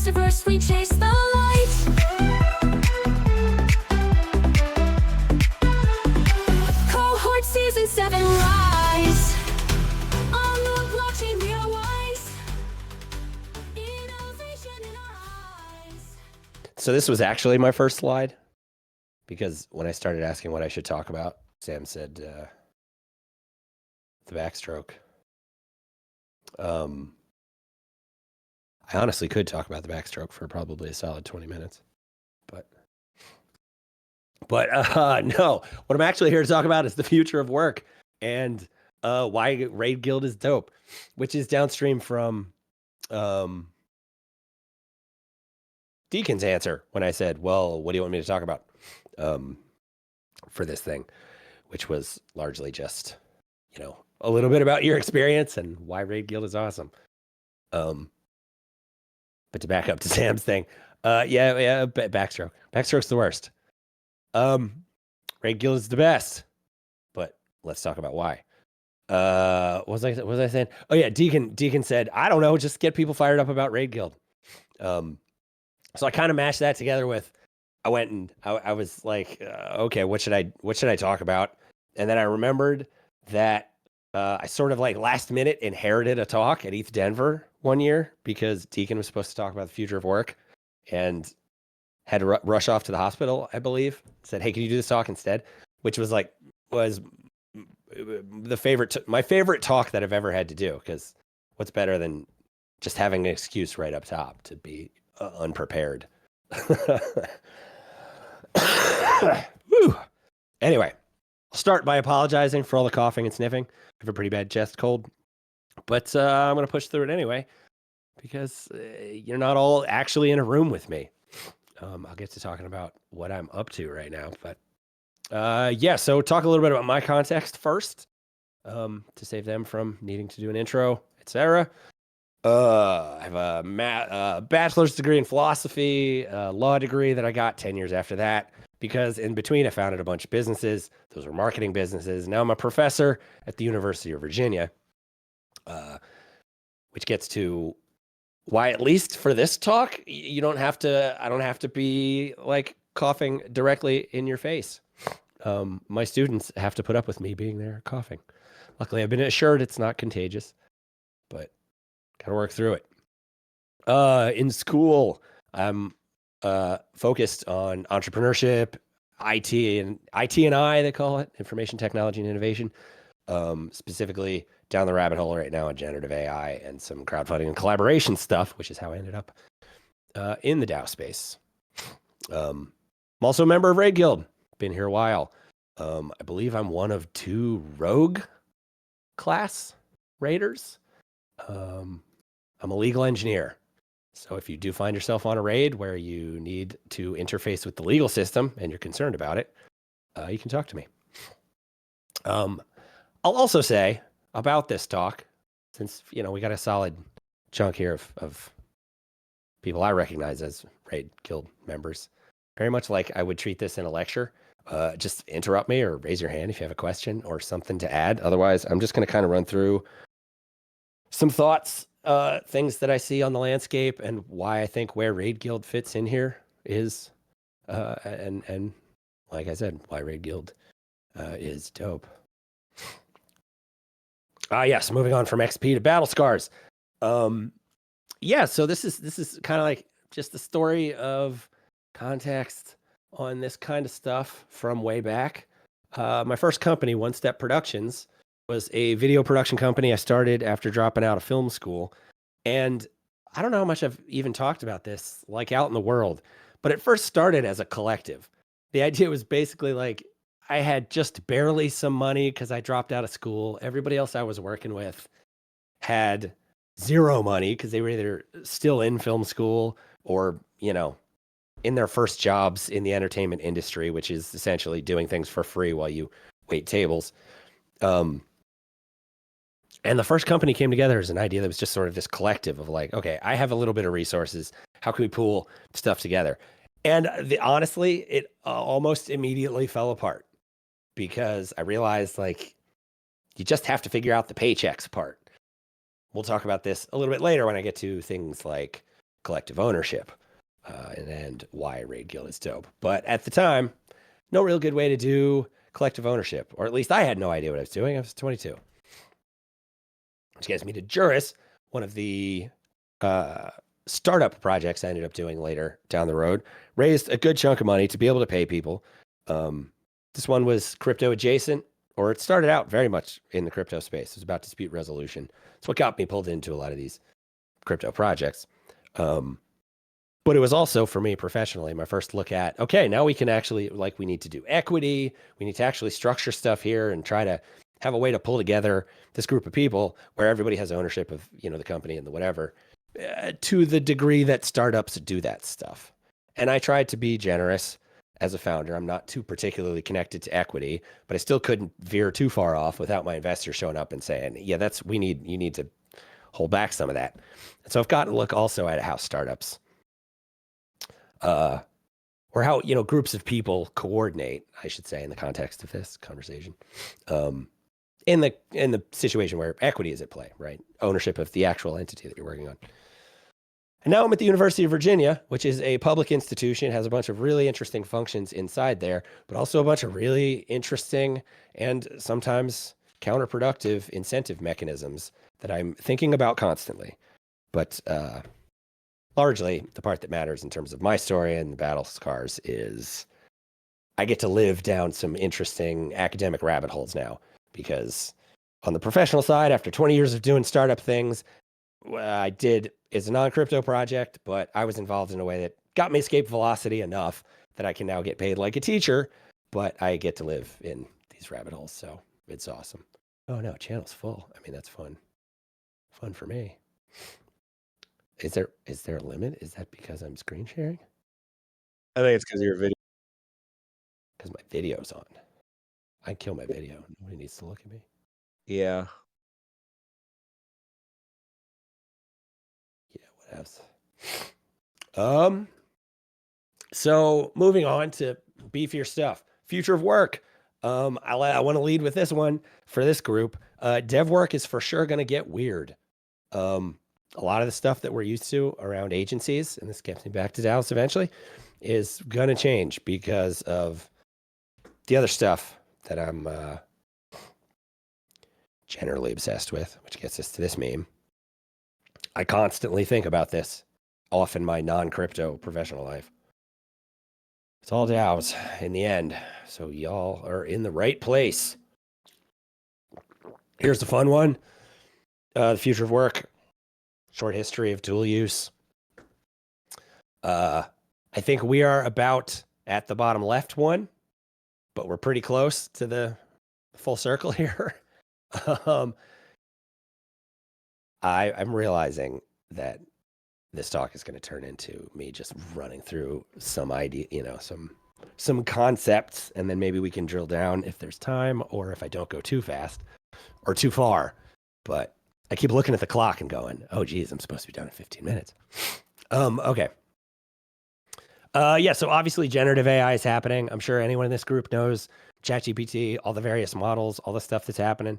diverse, we chase the light. Cohort Season 7 rise. On the blockchain we are wise. Innovation in our eyes. So this was actually my first slide, because when I started asking what I should talk about, Sam said the backstroke. I honestly could talk about the backstroke for probably a solid 20 minutes, but no, what I'm actually here to talk about is the future of work and why RaidGuild is dope, which is downstream from Deacon's answer when I said, well, what do you want me to talk about for this thing, which was largely just, a little bit about your experience and why RaidGuild is awesome. But to back up to Sam's thing, backstroke. Backstroke's the worst. RaidGuild is the best, but let's talk about why. What was I saying? Oh yeah, Deacon said, I don't know, just get people fired up about RaidGuild. So I kind of mashed that together with, I went and I was like, okay, what should I talk about? And then I remembered that I sort of like last minute inherited a talk at ETH Denver one year because Deacon was supposed to talk about the future of work and had to rush off to the hospital, I believe. Said, hey, can you do this talk instead? Which was my favorite talk that I've ever had to do, because what's better than just having an excuse right up top to be unprepared. Woo. Anyway, I'll start by apologizing for all the coughing and sniffing. I have a pretty bad chest cold, but I'm going to push through it anyway, because you're not all actually in a room with me. I'll get to talking about what I'm up to right now, but so talk a little bit about my context first, to save them from needing to do an intro, etc. I have a bachelor's degree in philosophy, a law degree that I got 10 years after that, because in between I founded a bunch of businesses. Those were marketing businesses. Now I'm a professor at the University of Virginia, which gets to why, at least for this talk, I don't have to be like coughing directly in your face. My students have to put up with me being there coughing. Luckily, I've been assured it's not contagious, but gotta work through it. In school, I'm focused on entrepreneurship, IT&I, they call it, information technology and innovation. Specifically down the rabbit hole right now on generative AI and some crowdfunding and collaboration stuff, which is how I ended up in the DAO space. I'm also a member of RaidGuild. Been here a while. I believe I'm one of 2 rogue class raiders. I'm a legal engineer. So if you do find yourself on a raid where you need to interface with the legal system and you're concerned about it, you can talk to me. I'll also say about this talk, since, we got a solid chunk here of people I recognize as RaidGuild members, very much like I would treat this in a lecture. Just interrupt me or raise your hand if you have a question or something to add. Otherwise, I'm just going to kind of run through some thoughts, things that I see on the landscape, and why I think where RaidGuild fits in here is, and like I said, why RaidGuild is dope. Yes, moving on from XP to Battle Scars. So this is kind of like just the story of context on this kind of stuff from way back. My first company, One Step Productions, was a video production company I started after dropping out of film school. And I don't know how much I've even talked about this, like out in the world, but it first started as a collective. The idea was basically like, I had just barely some money because I dropped out of school. Everybody else I was working with had zero money because they were either still in film school or, in their first jobs in the entertainment industry, which is essentially doing things for free while you wait tables. And the first company came together as an idea that was just sort of this collective of like, okay, I have a little bit of resources. How can we pool stuff together? And honestly, it almost immediately fell apart because I realized like, you just have to figure out the paychecks part. We'll talk about this a little bit later when I get to things like collective ownership and why RaidGuild is dope. But at the time, no real good way to do collective ownership, or at least I had no idea what I was doing. I was 22. Which gets me to Juris, one of the startup projects I ended up doing later down the road. Raised a good chunk of money to be able to pay people. This one was crypto adjacent, or it started out very much in the crypto space. It was about dispute resolution. It's what got me pulled into a lot of these crypto projects. But it was also, for me professionally, my first look at, okay, now we can actually, like, we need to do equity. We need to actually structure stuff here and try to have a way to pull together this group of people where everybody has ownership of, the company and the whatever, to the degree that startups do that stuff. And I tried to be generous as a founder. I'm not too particularly connected to equity, but I still couldn't veer too far off without my investor showing up and saying, yeah, you need to hold back some of that. And so I've gotten to look also at how startups, or how, groups of people coordinate, I should say, in the context of this conversation, in the situation where equity is at play, right? Ownership of the actual entity that you're working on. And now I'm at the University of Virginia, which is a public institution, has a bunch of really interesting functions inside there, but also a bunch of really interesting and sometimes counterproductive incentive mechanisms that I'm thinking about constantly. But largely, the part that matters in terms of my story and the battle scars is I get to live down some interesting academic rabbit holes now, because on the professional side, after 20 years of doing startup things, I did is a non-crypto project, but I was involved in a way that got me escape velocity enough that I can now get paid like a teacher, but I get to live in these rabbit holes. So it's awesome. Oh no, channel's full. I mean, that's fun. Fun for me. Is there a limit? Is that because I'm screen sharing? I think it's because of your video. Because my video's on. I kill my video. Nobody needs to look at me. Yeah. Yeah, what else? So moving on to beefier stuff. Future of work. I want to lead with this one for this group. Dev work is for sure going to get weird. A lot of the stuff that we're used to around agencies, and this gets me back to Dallas eventually, is going to change because of the other stuff that I'm generally obsessed with, which gets us to this meme. I constantly think about this, off in my non-crypto professional life. It's all DAOs in the end, so y'all are in the right place. Here's the fun one. The future of work. Short history of dual use. I think we are about at the bottom left one, but we're pretty close to the full circle here. I'm realizing that this talk is going to turn into me just running through some idea, some concepts, and then maybe we can drill down if there's time or if I don't go too fast or too far. But I keep looking at the clock and going, oh, geez, I'm supposed to be done in 15 minutes. Okay. Yeah, so obviously generative AI is happening. I'm sure anyone in this group knows ChatGPT, all the various models, all the stuff that's happening.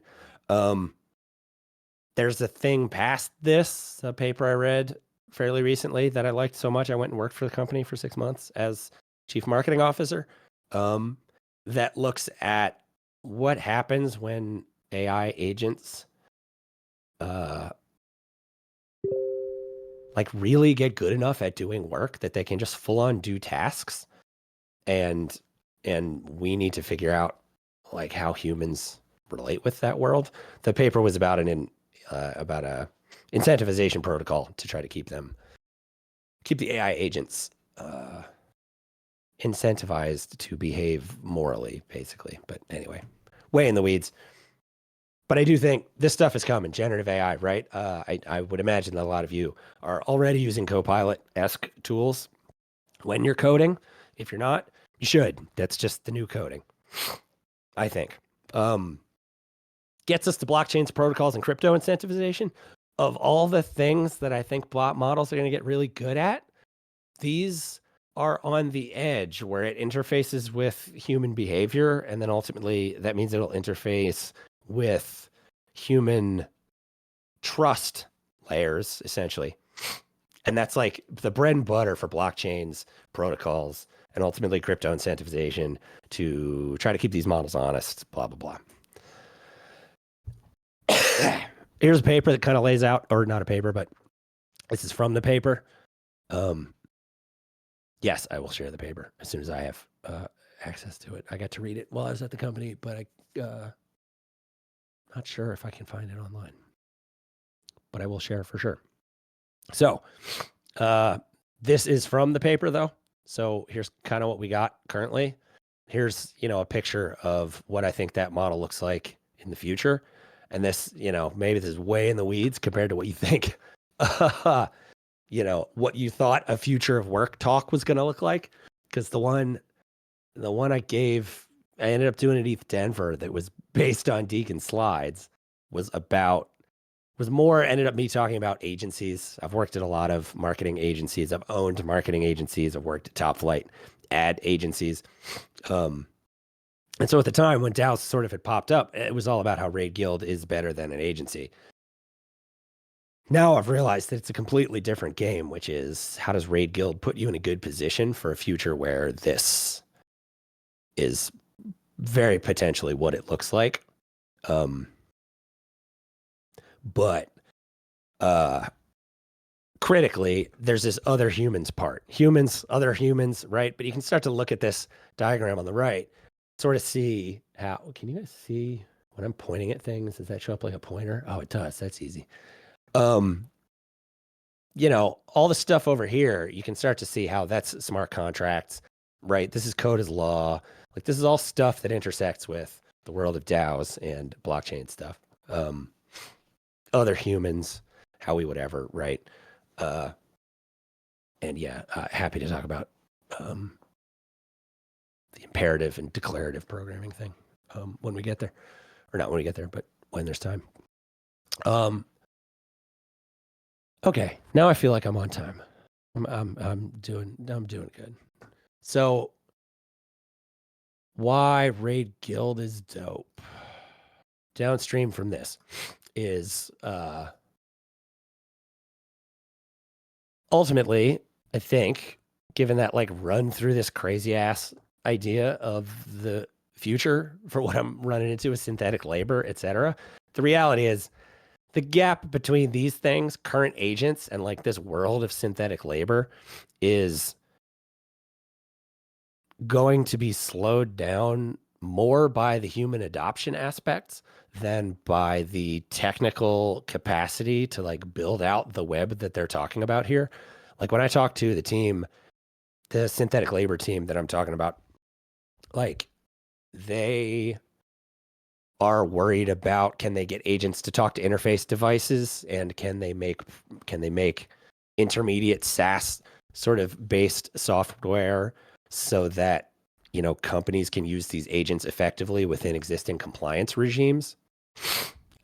There's a thing past this, a paper I read fairly recently that I liked so much. I went and worked for the company for 6 months as chief marketing officer, that looks at what happens when AI agents like really get good enough at doing work that they can just full on do tasks, and we need to figure out like how humans relate with that world. The paper was about about a incentivization protocol to try to keep the AI agents incentivized to behave morally, basically. But anyway, way in the weeds. But I do think this stuff is coming, generative AI, right? I would imagine that a lot of you are already using Copilot-esque tools when you're coding. If you're not, you should. That's just the new coding, I think. Gets us to blockchains, protocols, and crypto incentivization. Of all the things that I think bot models are going to get really good at, these are on the edge where it interfaces with human behavior, and then ultimately that means it'll interface with human trust layers, essentially. And that's like the bread and butter for blockchains, protocols, and ultimately crypto incentivization to try to keep these models honest, blah, blah, blah. Here's a paper that kind of lays out, or not a paper, but this is from the paper. Yes, I will share the paper as soon as I have access to it. I got to read it while I was at the company, but I not sure if I can find it online. But I will share for sure. So this is from the paper though. So here's kind of what we got currently. Here's, a picture of what I think that model looks like in the future. And this, maybe this is way in the weeds compared to what you think, what you thought a future of work talk was going to look like. Because the one I ended up doing at ETH Denver that was based on Deacon slides ended up me talking about agencies. I've worked at a lot of marketing agencies. I've owned marketing agencies. I've worked at top flight ad agencies. And so at the time when DAOs sort of had popped up, it was all about how RaidGuild is better than an agency. Now I've realized that it's a completely different game, which is how does RaidGuild put you in a good position for a future where this is very potentially what it looks like. But critically, there's this other humans part. Other humans, right? But you can start to look at this diagram on the right, sort of see how, can you guys see when I'm pointing at things? Does that show up like a pointer? Oh, it does. That's easy. All the stuff over here, you can start to see how that's smart contracts, right? This is code as law. Like this is all stuff that intersects with the world of DAOs and blockchain stuff. Other humans, how we would ever, right? And yeah, happy to talk about the imperative and declarative programming thing when we get there, or not when we get there, but when there's time. Okay, now I feel like I'm on time. I'm doing good. So, why RaidGuild is dope? Downstream from this is ultimately, I think, given that like run through this crazy ass idea of the future for what I'm running into with synthetic labor, etc., the reality is the gap between these things, current agents, and like this world of synthetic labor is going to be slowed down more by the human adoption aspects than by the technical capacity to like build out the web that they're talking about here. Like when I talk to the team, the synthetic labor team that I'm talking about, like they are worried about, can they get agents to talk to interface devices, and can they make intermediate SaaS sort of based software so that companies can use these agents effectively within existing compliance regimes.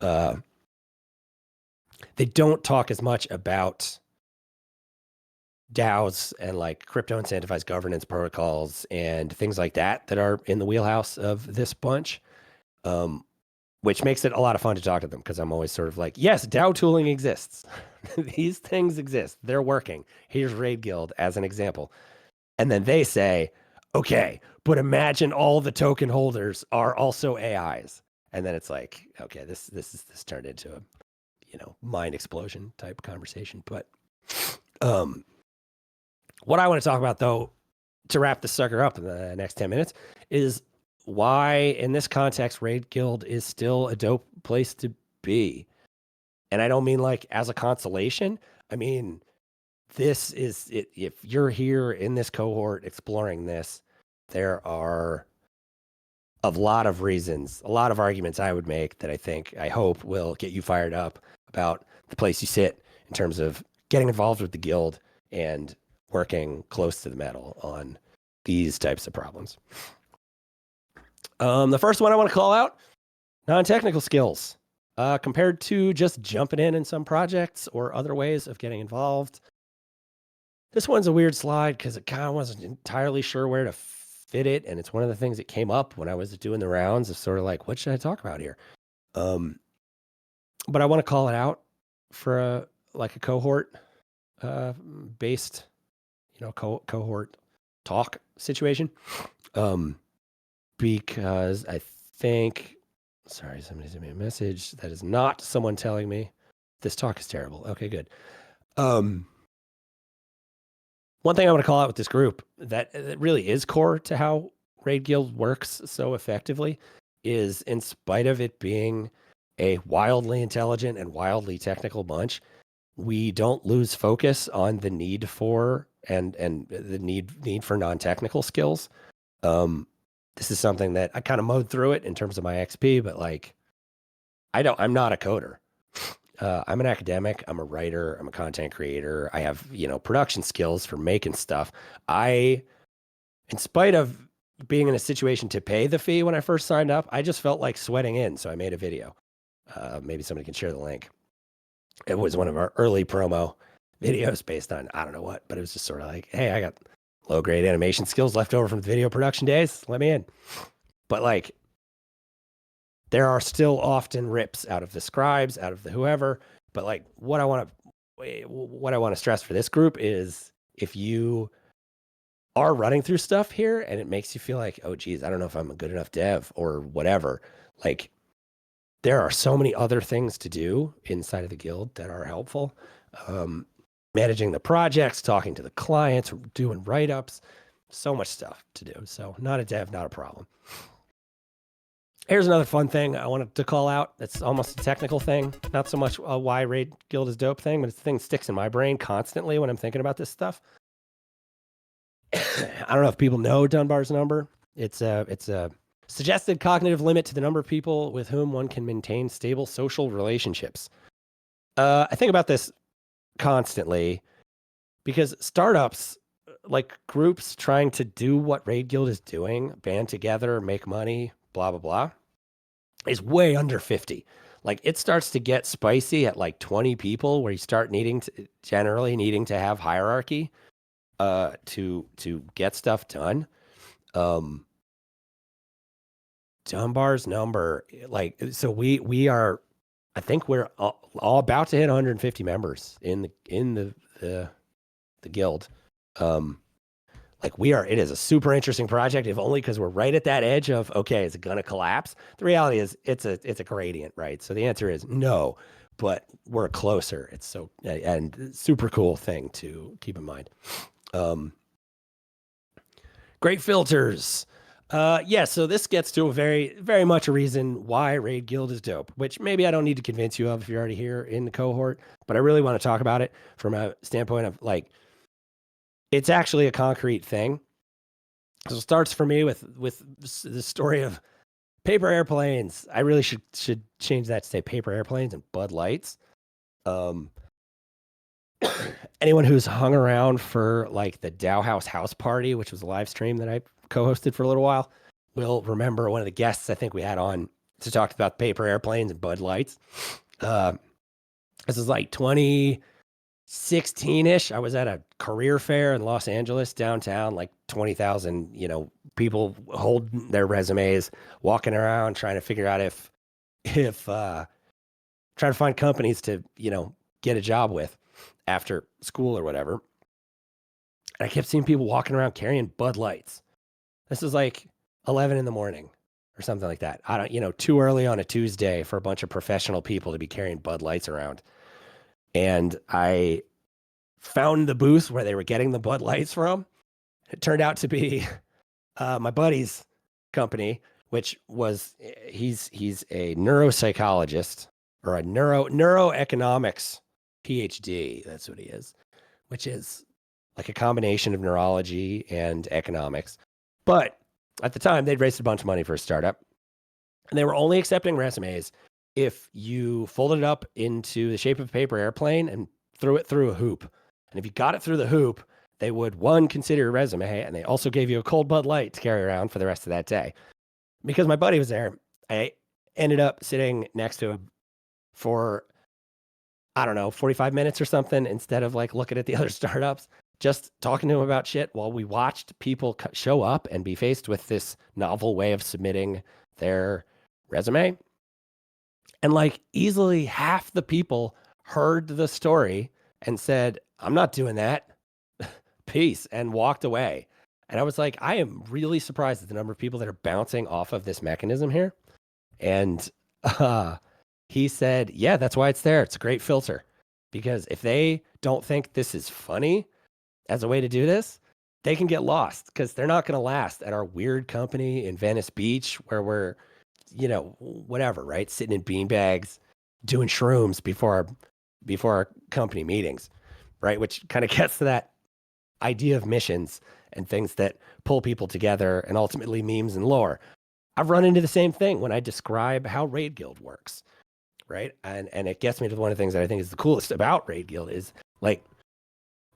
They don't talk as much about DAOs and like crypto incentivized governance protocols and things like that are in the wheelhouse of this bunch, which makes it a lot of fun to talk to them because I'm always sort of like, yes, DAO tooling exists. These things exist. They're working. Here's RaidGuild as an example. And then they say, okay, but imagine all the token holders are also AIs. And then it's like, okay, this turned into a, mind explosion type conversation. But what I want to talk about though, to wrap this sucker up in the next 10 minutes, is why in this context, RaidGuild is still a dope place to be. And I don't mean like as a consolation. I mean, this is it. If you're here in this cohort exploring this, there are a lot of reasons, a lot of arguments I would make that I hope will get you fired up about the place you sit in terms of getting involved with the guild and working close to the metal on these types of problems. The first one I want to call out, non-technical skills. Compared to just jumping in some projects or other ways of getting involved. This one's a weird slide because it kind of wasn't entirely sure where to fit it. And it's one of the things that came up when I was doing the rounds of sort of like, what should I talk about here? But I want to call it out for a cohort based, cohort talk situation. Because I think, sorry, somebody sent me a message. That is not someone telling me this talk is terrible. Okay, good. One thing I want to call out with this group that really is core to how RaidGuild works so effectively is, in spite of it being a wildly intelligent and wildly technical bunch, we don't lose focus on the need for and the need for non-technical skills. This is something that I kind of mowed through it in terms of my XP, but like, I'm not a coder. I'm an academic. I'm a writer. I'm a content creator. I have, production skills for making stuff. In spite of being in a situation to pay the fee when I first signed up, I just felt like sweating in. So I made a video. Maybe somebody can share the link. It was one of our early promo videos based on, I don't know what, but it was just sort of like, hey, I got low grade animation skills left over from the video production days. Let me in. But like, there are still often rips out of the scribes, out of the whoever. But like, what I want to stress for this group is, if you are running through stuff here and it makes you feel like, oh geez, I don't know if I'm a good enough dev or whatever, like, there are so many other things to do inside of the guild that are helpful. Managing the projects, talking to the clients, doing write-ups, so much stuff to do. So not a dev, not a problem. Here's another fun thing I wanted to call out. It's almost a technical thing, not so much a why RaidGuild is dope thing, but it's the thing that sticks in my brain constantly when I'm thinking about this stuff. I don't know if people know Dunbar's number. It's a suggested cognitive limit to the number of people with whom one can maintain stable social relationships. I think about this constantly because startups, like groups trying to do what RaidGuild is doing, band together, make money, blah, blah, blah, is way under 50. Like, it starts to get spicy at like 20 people, where you start generally needing to have hierarchy to get stuff done. Dunbar's number, like, so we are, I think we're all about to hit 150 members in the guild. Like, it is a super interesting project, if only because we're right at that edge of, okay, is it going to collapse? The reality is it's a gradient, right? So the answer is no, but we're closer. It's so, and super cool thing to keep in mind. Great filters. Yeah, so this gets to a very, very much a reason why RaidGuild is dope, which maybe I don't need to convince you of if you're already here in the cohort, but I really want to talk about it from a standpoint of, like, it's actually a concrete thing. So it starts for me with the story of paper airplanes. I really should change that to say paper airplanes and Bud Lights. Anyone who's hung around for like the Dow House Party, which was a live stream that I co-hosted for a little while, will remember one of the guests I think we had on to talk about paper airplanes and Bud Lights. This is like 2016-ish. I was at a career fair in Los Angeles downtown, like 20,000, people holding their resumes, walking around trying to figure out if trying to find companies to, get a job with after school or whatever. And I kept seeing people walking around carrying Bud Lights. This is like 11 in the morning or something like that. I don't, too early on a Tuesday for a bunch of professional people to be carrying Bud Lights around. And I found the booth where they were getting the Bud Lights from. It turned out to be my buddy's company, which was, he's a neuropsychologist, or a neuroeconomics PhD. That's what he is, which is like a combination of neurology and economics. But at the time, they'd raised a bunch of money for a startup, and they were only accepting resumes if you folded it up into the shape of a paper airplane and threw it through a hoop. And if you got it through the hoop, they would, one, consider your resume, and they also gave you a cold Bud Light to carry around for the rest of that day. Because my buddy was there, I ended up sitting next to him for, I don't know, 45 minutes or something, instead of like looking at the other startups, just talking to him about shit while we watched people show up and be faced with this novel way of submitting their resume. And like, easily half the people heard the story and said, I'm not doing that. Peace, and walked away. And I was like, I am really surprised at the number of people that are bouncing off of this mechanism here. And he said, yeah, that's why it's there. It's a great filter. Because if they don't think this is funny as a way to do this, they can get lost because they're not going to last at our weird company in Venice Beach where we're, whatever, right? Sitting in beanbags, doing shrooms before our company meetings, right? Which kind of gets to that idea of missions and things that pull people together and ultimately memes and lore. I've run into the same thing when I describe how RaidGuild works, right? And it gets me to one of the things that I think is the coolest about RaidGuild is like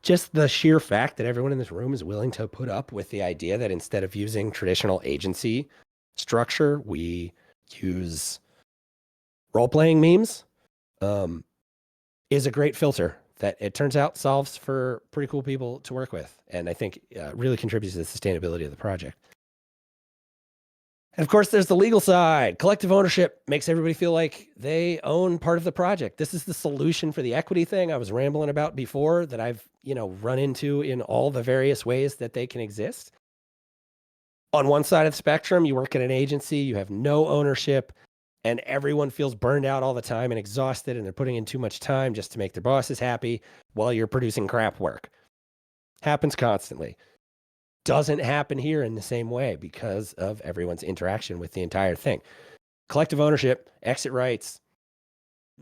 just the sheer fact that everyone in this room is willing to put up with the idea that instead of using traditional agency structure, we use role-playing memes is a great filter that it turns out solves for pretty cool people to work with. And I think really contributes to the sustainability of the project. And of course, there's the legal side. Collective ownership makes everybody feel like they own part of the project. This is the solution for the equity thing I was rambling about before that I've, run into in all the various ways that they can exist. On one side of the spectrum, you work at an agency, you have no ownership, and everyone feels burned out all the time and exhausted, and they're putting in too much time just to make their bosses happy while you're producing crap work. Happens constantly. Doesn't happen here in the same way because of everyone's interaction with the entire thing. Collective ownership, exit rights.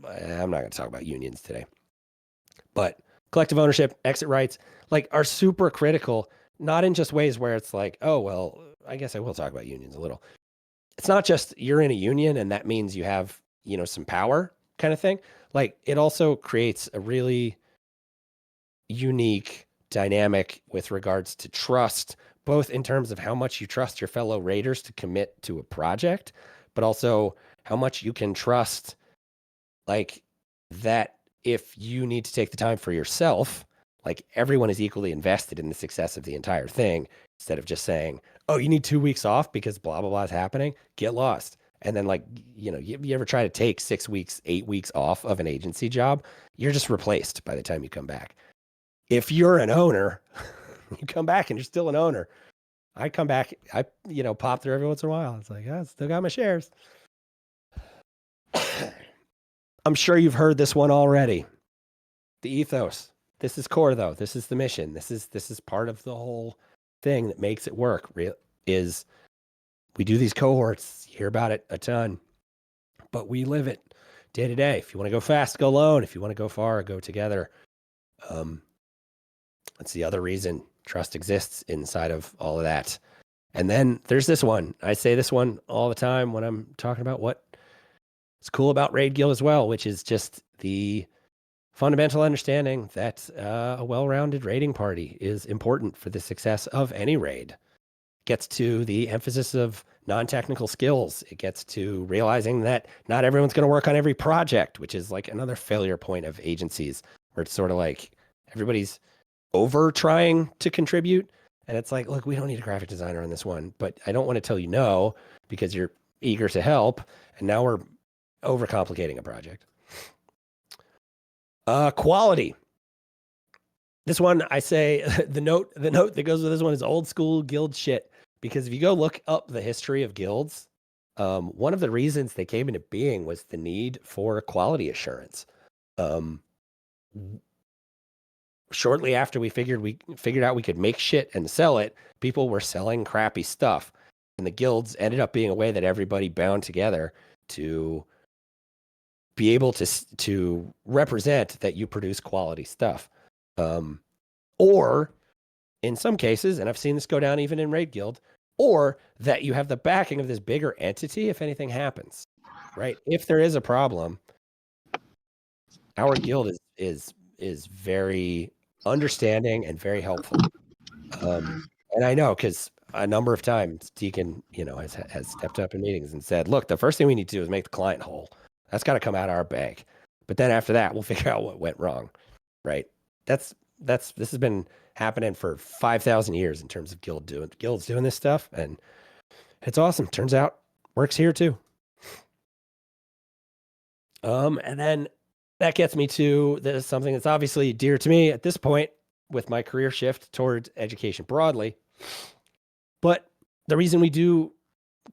I'm not going to talk about unions today, but collective ownership, exit rights, like are super critical, not in just ways where it's like, oh, well, I guess I will talk about unions a little. It's not just you're in a union and that means you have, some power kind of thing. Like it also creates a really unique dynamic with regards to trust, both in terms of how much you trust your fellow raiders to commit to a project, but also how much you can trust like that if you need to take the time for yourself, like everyone is equally invested in the success of the entire thing instead of just saying, oh, you need 2 weeks off because blah, blah, blah is happening, get lost. And then like, you ever try to take 6 weeks, 8 weeks off of an agency job, you're just replaced by the time you come back. If you're an owner, you come back and you're still an owner. I come back, I, pop through every once in a while. It's like, I still got my shares. I'm sure you've heard this one already. The ethos. This is core though. This is the mission. This is part of the whole thing that makes it work. Is we do these cohorts, you hear about it a ton, but we live it day to day. If you want to go fast, go alone. If you want to go far, go together. That's the other reason trust exists inside of all of that. And then there's this one. I say this one all the time when I'm talking about what's cool about RaidGuild as well, which is just the fundamental understanding that a well-rounded raiding party is important for the success of any raid. Gets to the emphasis of non-technical skills. It gets to realizing that not everyone's going to work on every project, which is like another failure point of agencies where it's sort of like everybody's over trying to contribute. And it's like, look, we don't need a graphic designer on this one, but I don't want to tell you no because you're eager to help. And now we're overcomplicating a project. Quality. This one, I say the note that goes with this one is old school guild shit. Because if you go look up the history of guilds, one of the reasons they came into being was the need for quality assurance. Shortly after we figured out we could make shit and sell it, people were selling crappy stuff. And the guilds ended up being a way that everybody bound together to be able to represent that you produce quality stuff. Or in some cases, and I've seen this go down even in RaidGuild, or that you have the backing of this bigger entity if anything happens, right? If there is a problem, our guild is very understanding and very helpful. And I know because a number of times Deacon, has stepped up in meetings and said, look, the first thing we need to do is make the client whole. That's got to come out of our bank. But then after that, we'll figure out what went wrong, right? This has been happening for 5,000 years in terms of guilds doing this stuff, and it's awesome. Turns out works here too. And then that gets me to something that's obviously dear to me at this point with my career shift towards education broadly. But the reason we do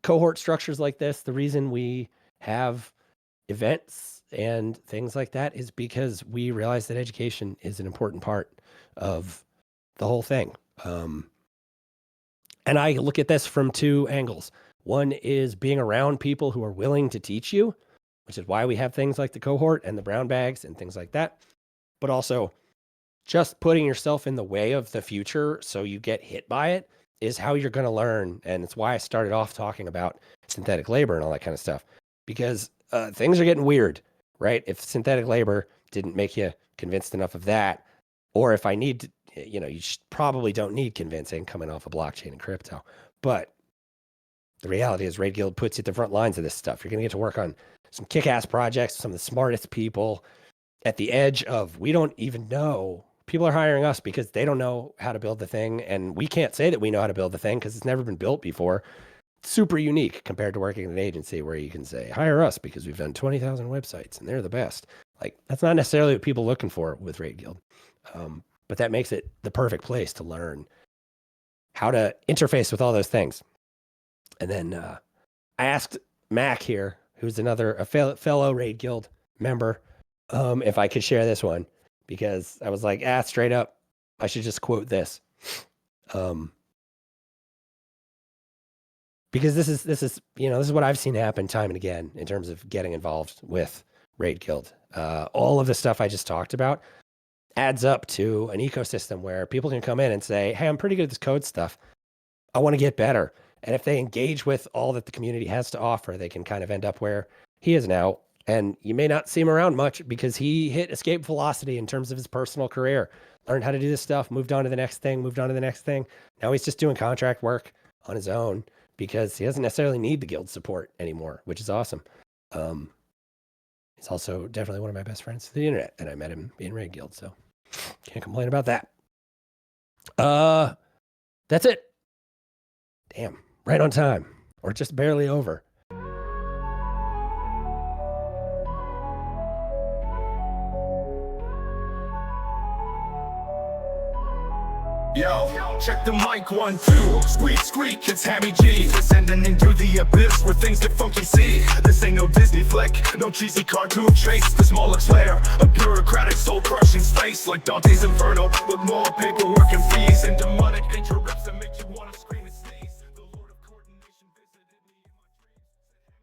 cohort structures like this, the reason we have events and things like that is because we realize that education is an important part of the whole thing. And I look at this from two angles. One is being around people who are willing to teach you, which is why we have things like the cohort and the brown bags and things like that. But also just putting yourself in the way of the future so you get hit by it is how you're going to learn. And it's why I started off talking about synthetic labor and all that kind of stuff, because things are getting weird, right? If synthetic labor didn't make you convinced enough of that, or if I need to, you probably don't need convincing coming off of blockchain and crypto. But the reality is RaidGuild puts you at the front lines of this stuff. You're going to get to work on some kick-ass projects, some of the smartest people at the edge of, we don't even know. People are hiring us because they don't know how to build the thing. And we can't say that we know how to build the thing because it's never been built before. It's super unique compared to working in an agency where you can say, hire us because we've done 20,000 websites and they're the best. Like, that's not necessarily what people are looking for with RaidGuild. But that makes it the perfect place to learn how to interface with all those things. And then I asked Mac here, who's a fellow RaidGuild member, if I could share this one, because I was like, straight up, I should just quote this. Because this is what I've seen happen time and again in terms of getting involved with RaidGuild. All of the stuff I just talked about adds up to an ecosystem where people can come in and say, hey, I'm pretty good at this code stuff. I want to get better. And if they engage with all that the community has to offer, they can kind of end up where he is now. And you may not see him around much because he hit escape velocity in terms of his personal career, learned how to do this stuff, moved on to the next thing. Now he's just doing contract work on his own because he doesn't necessarily need the guild support anymore, which is awesome. He's also definitely one of my best friends to the internet, and I met him in RaidGuild, so can't complain about that. That's it. Damn, right on time, or just barely over. Yo, check the mic 1, 2. Squeak, squeak, it's Hammy G. Descending into the abyss where things get funky. See, this ain't no Disney flick, no cheesy cartoon chase. The small lair, a bureaucratic soul-crushing space like Dante's Inferno, with more paperwork and fees and demonic interruptions.